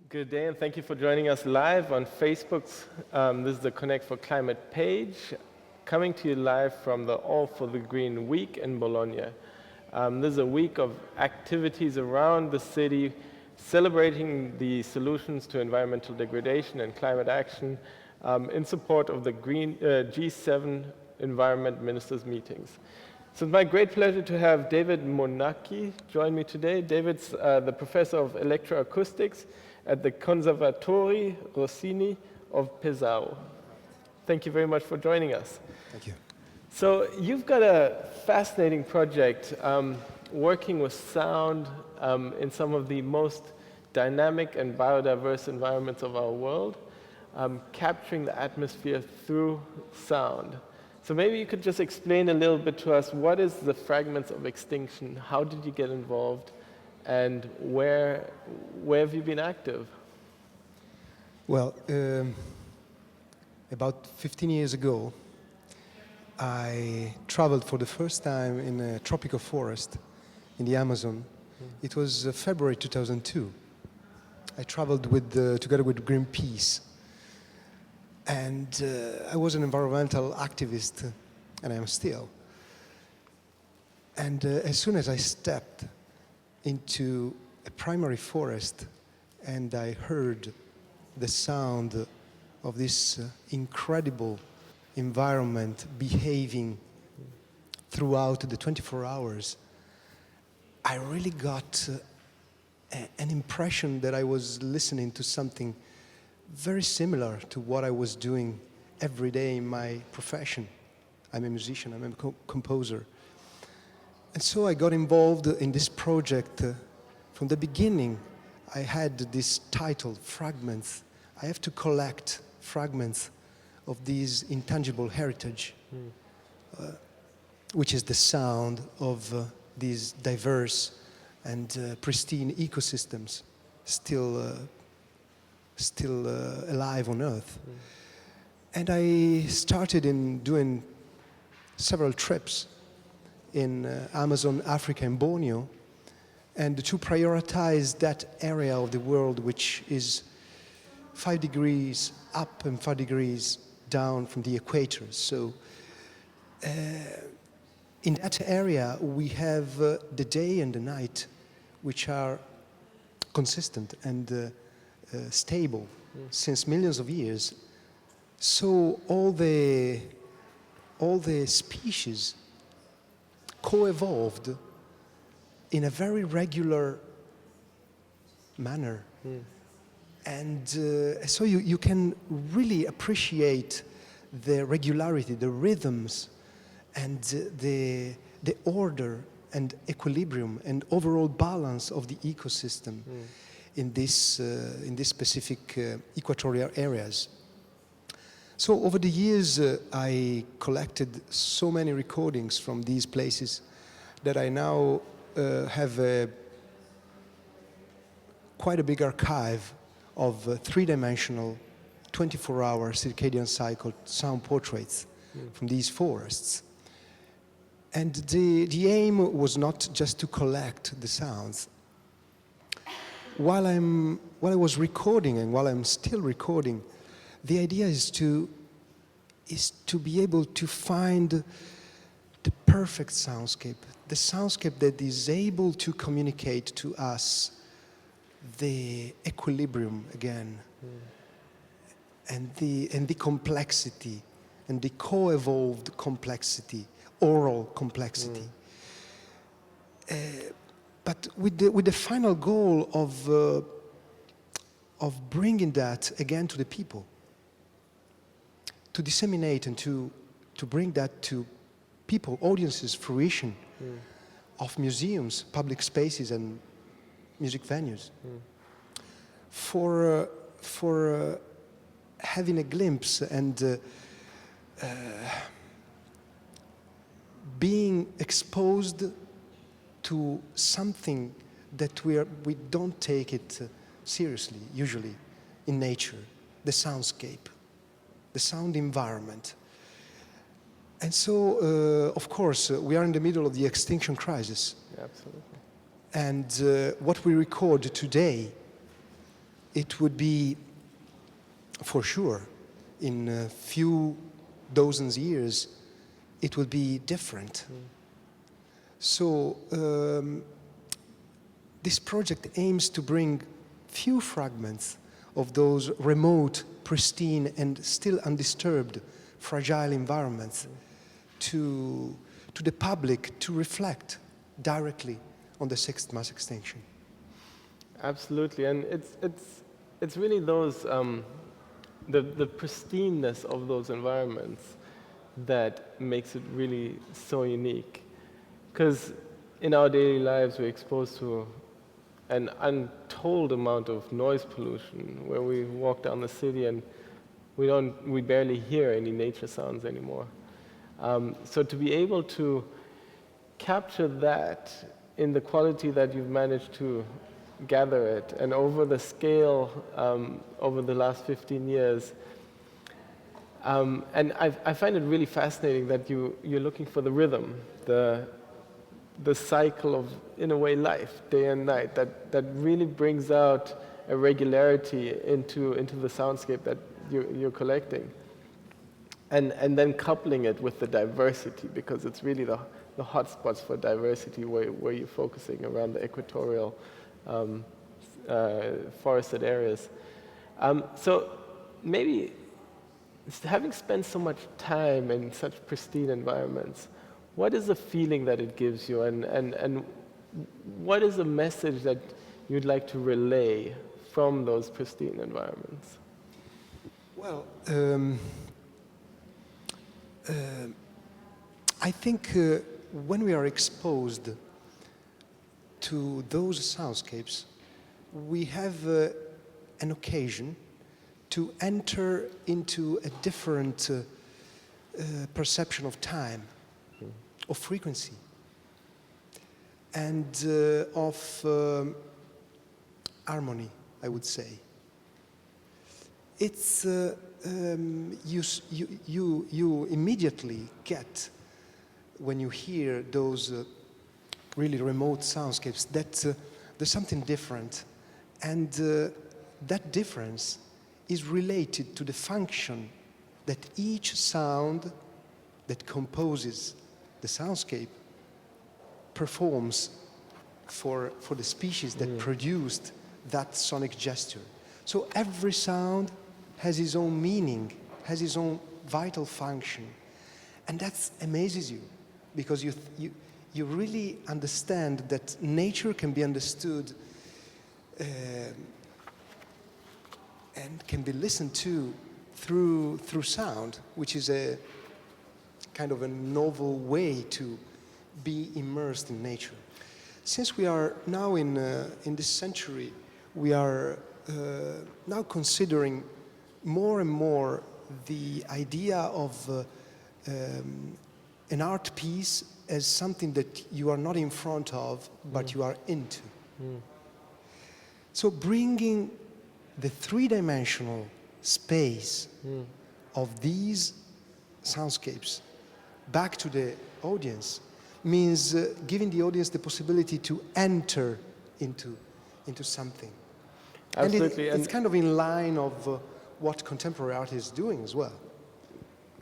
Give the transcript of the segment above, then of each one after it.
Good day, and thank you for joining us live on Facebook's this is the Connect for Climate page, coming to you live from the All for the Green week in Bologna. This is a week of activities around the city, celebrating the solutions to environmental degradation and climate action in support of the G7 Environment Ministers meetings. So it's my great pleasure to have David Monacchi join me today. David's the professor of electroacoustics at the Conservatori Rossini of Pesaro. Thank you very much for joining us. Thank you. So you've got a fascinating project working with sound in some of the most dynamic and biodiverse environments of our world, capturing the atmosphere through sound. So maybe you could just explain a little bit to us, what is the Fragments of Extinction? How did you get involved? And where have you been active? Well, about 15 years ago, I traveled for the first time in a tropical forest in the Amazon. It was February 2002. I traveled together with Greenpeace. And I was an environmental activist, and I am still. And as soon as I stepped into a primary forest and I heard the sound of this incredible environment behaving throughout the 24 hours, I really got an impression that I was listening to something very similar to what I was doing every day in my profession. I'm a musician, I'm a composer. And so I got involved in this project. From the beginning, I had this title, Fragments. I have to collect fragments of this intangible heritage, which is the sound of these diverse and pristine ecosystems still alive on Earth. And I started in doing several trips in Amazon, Africa, and Borneo, and to prioritize that area of the world which is 5 degrees up and 5 degrees down from the equator. So in that area we have the day and the night which are consistent and stable since millions of years. So all the species co-evolved in a very regular manner. And so you can really appreciate the regularity, the rhythms, and the order and equilibrium and overall balance of the ecosystem in this specific equatorial areas. So over the years, I collected so many recordings from these places that I now have quite a big archive of three-dimensional, 24-hour circadian cycle sound portraits from these forests. And the aim was not just to collect the sounds. While I was recording, and while I'm still recording, the idea is to be able to find the perfect soundscape, the soundscape that is able to communicate to us the equilibrium again, and the complexity, and the co-evolved complexity, oral complexity. But with the final goal of bringing that again to the people, to disseminate and to bring that to people, audiences, fruition of museums, public spaces, and music venues, for having a glimpse and being exposed to something that we don't take it seriously, usually, in nature, the soundscape, the sound environment. And so, of course, we are in the middle of the Extinction Crisis. Absolutely. And what we record today it would be, for sure, in a few dozens years, it will be different. So this project aims to bring few fragments of those remote, pristine, and still undisturbed, fragile environments to the public to reflect directly on the sixth mass extinction. Absolutely, and it's really those the pristineness of those environments that makes it really so unique. Because in our daily lives, we're exposed to an untold amount of noise pollution, where we walk down the city and we barely hear any nature sounds anymore. So to be able to capture that in the quality that you've managed to gather it, and over the scale over the last 15 years, and I find it really fascinating that you're looking for the rhythm, the cycle of, in a way, life, day and night, that really brings out a regularity into the soundscape that you're collecting. And then coupling it with the diversity, because it's really the hotspots for diversity where you're focusing around the equatorial forested areas. So maybe, having spent so much time in such pristine environments, what is the feeling that it gives you, and what is the message that you'd like to relay from those pristine environments? Well, I think when we are exposed to those soundscapes, we have an occasion to enter into a different perception of time, of frequency, and of harmony, I would say. It's you immediately get, when you hear those really remote soundscapes, that there's something different, and that difference is related to the function that each sound that composes the soundscape performs for the species that produced that sonic gesture. So every sound has its own meaning, has its own vital function, and that amazes you, because you really understand that nature can be understood and can be listened to through sound, which is a kind of a novel way to be immersed in nature. Since we are now in this century, we are now considering more and more the idea of an art piece as something that you are not in front of, but you are into. So bringing the three-dimensional space of these soundscapes back to the audience means giving the audience the possibility to enter into something. Absolutely. And it's kind of in line of what contemporary art is doing as well.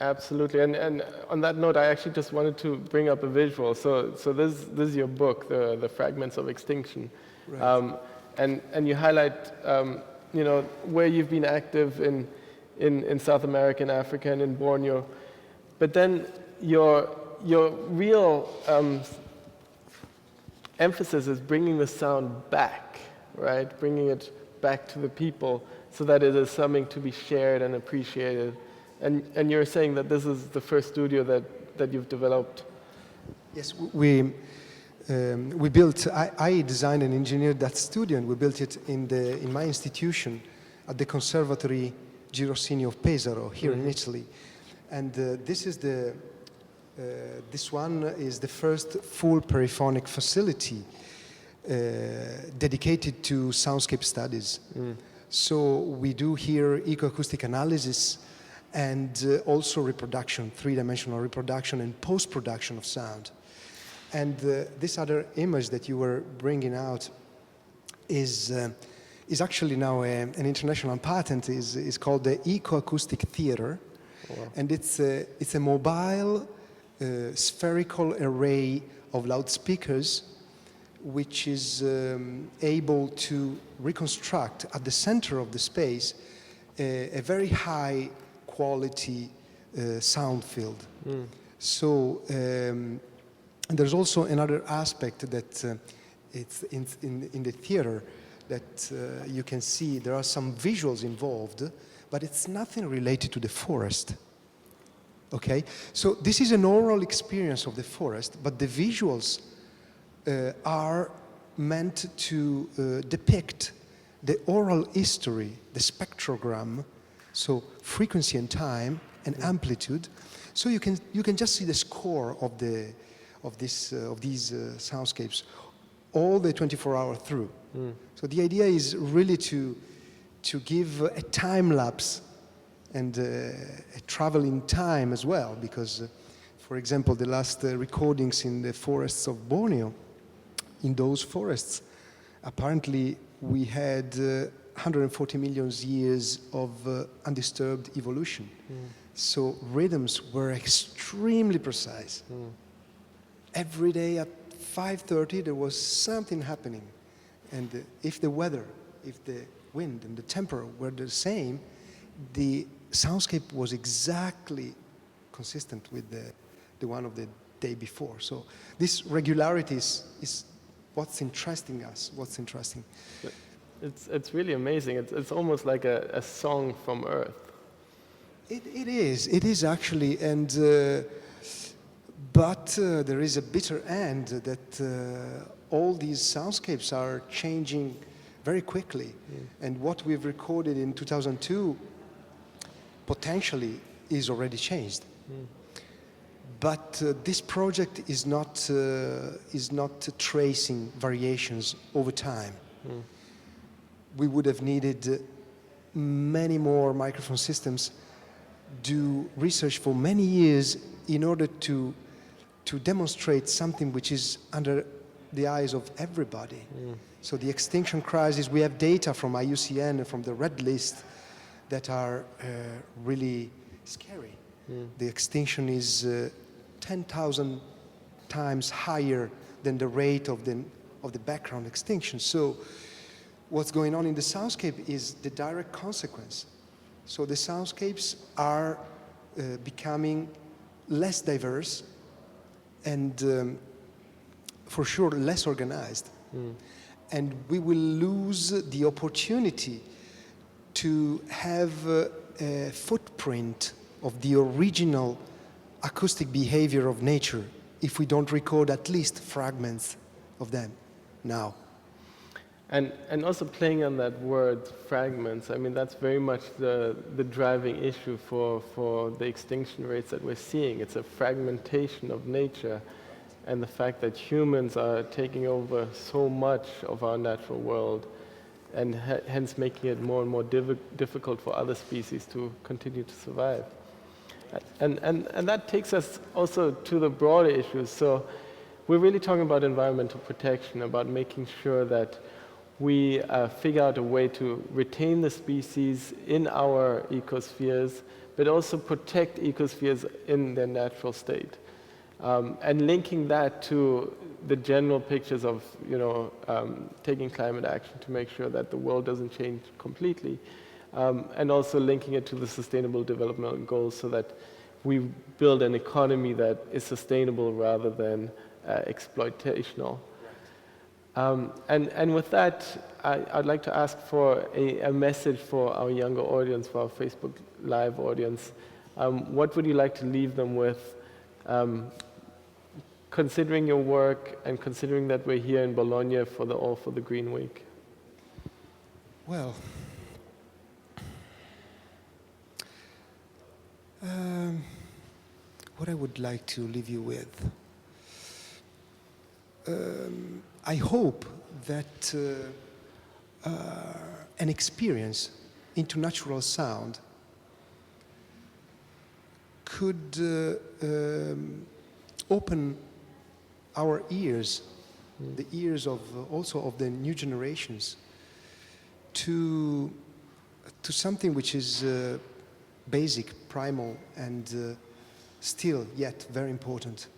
Absolutely, and on that note, I actually just wanted to bring up a visual. So this is your book, the Fragments of Extinction, Right. And you highlight where you've been active in South America and Africa and in Borneo, but then your real emphasis is bringing the sound back, right? Bringing it back to the people so that it is something to be shared and appreciated. And you're saying that this is the first studio that you've developed. Yes, we built. I designed and engineered that studio, and we built it in my institution at the Conservatory Girossini of Pesaro here in Italy. And this one is the first full periphonic facility dedicated to soundscape studies. So we do here ecoacoustic analysis, and also reproduction, three-dimensional reproduction and post-production of sound. And this other image that you were bringing out is is actually now an international patent. Is called the Electroacoustic Theater, and it's a mobile spherical array of loudspeakers, which is able to reconstruct at the center of the space a very high quality sound field. So there's also another aspect that it's in the theater that you can see there are some visuals involved, but it's nothing related to the forest. Okay, so this is an oral experience of the forest, but the visuals are meant to depict the oral history, the spectrogram, so frequency and time and amplitude. So you can just see the score of these soundscapes all the 24 hours through. So the idea is really to give a time lapse and a travel in time as well, because, for example, the last recordings in the forests of Borneo, in those forests, apparently we had 140 million years of undisturbed evolution. So rhythms were extremely precise. Every day at 5:30 there was something happening, and if the weather, if the wind and the temperature were the same, the soundscape was exactly consistent with the one of the day before. So this regularity is what's interesting us, what's interesting. It's really amazing. It's almost like a song from Earth. It is actually, and but there is a bitter end that all these soundscapes are changing very quickly, and what we've recorded in 2002 potentially is already changed. But this project is not tracing variations over time. We would have needed many more microphone systems, do research for many years in order to demonstrate something which is under the eyes of everybody. So the Extinction Crisis, we have data from IUCN and from the Red List that are really scary. The extinction is 10,000 times higher than the rate of the background extinction. So what's going on in the soundscape is the direct consequence. So the soundscapes are becoming less diverse and for sure less organized. And we will lose the opportunity to have a footprint of the original acoustic behavior of nature if we don't record at least fragments of them now. And also playing on that word, fragments, I mean, that's very much the driving issue for the extinction rates that we're seeing. It's a fragmentation of nature, and the fact that humans are taking over so much of our natural world, and hence making it more and more difficult for other species to continue to survive. And that takes us also to the broader issues. So we're really talking about environmental protection, about making sure that we figure out a way to retain the species in our ecospheres, but also protect ecospheres in their natural state. And linking that to the general pictures of, taking climate action to make sure that the world doesn't change completely, and also linking it to the Sustainable Development Goals so that we build an economy that is sustainable rather than exploitational. And with that, I'd like to ask for a message for our younger audience, for our Facebook Live audience. What would you like to leave them with, considering your work and considering that we're here in Bologna for the All for the Green Week? Well, what I would like to leave you with, I hope that an experience into natural sound could open our ears, the ears of also of the new generations, to something which is basic, primal, and still yet very important.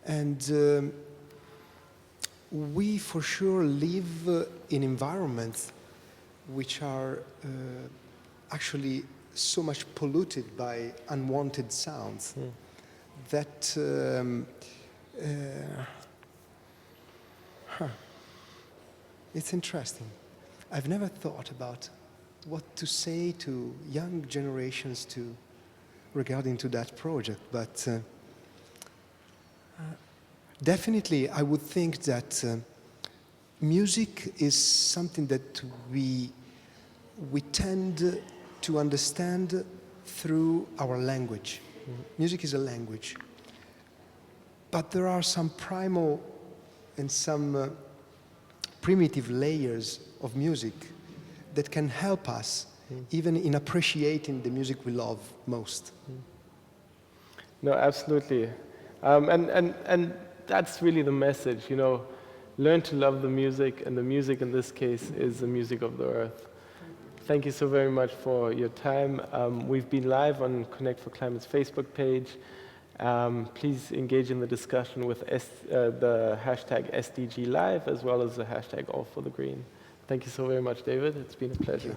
And we for sure live in environments which are actually so much polluted by unwanted sounds that it's interesting. I've never thought about what to say to young generations regarding to that project, but definitely I would think that music is something that we tend to understand through our language. Music is a language. But there are some primal and some primitive layers of music that can help us even in appreciating the music we love most. No, absolutely. And that's really the message, you know, learn to love the music, and the music in this case is the music of the earth. Thank you so very much for your time. We've been live on Connect for Climate's Facebook page. Please engage in the discussion with the hashtag SDG Live, as well as the hashtag All for the Green. Thank you so very much, David. It's been a pleasure.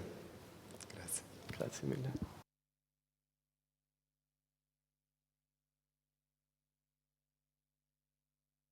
Grazie. Grazie mille.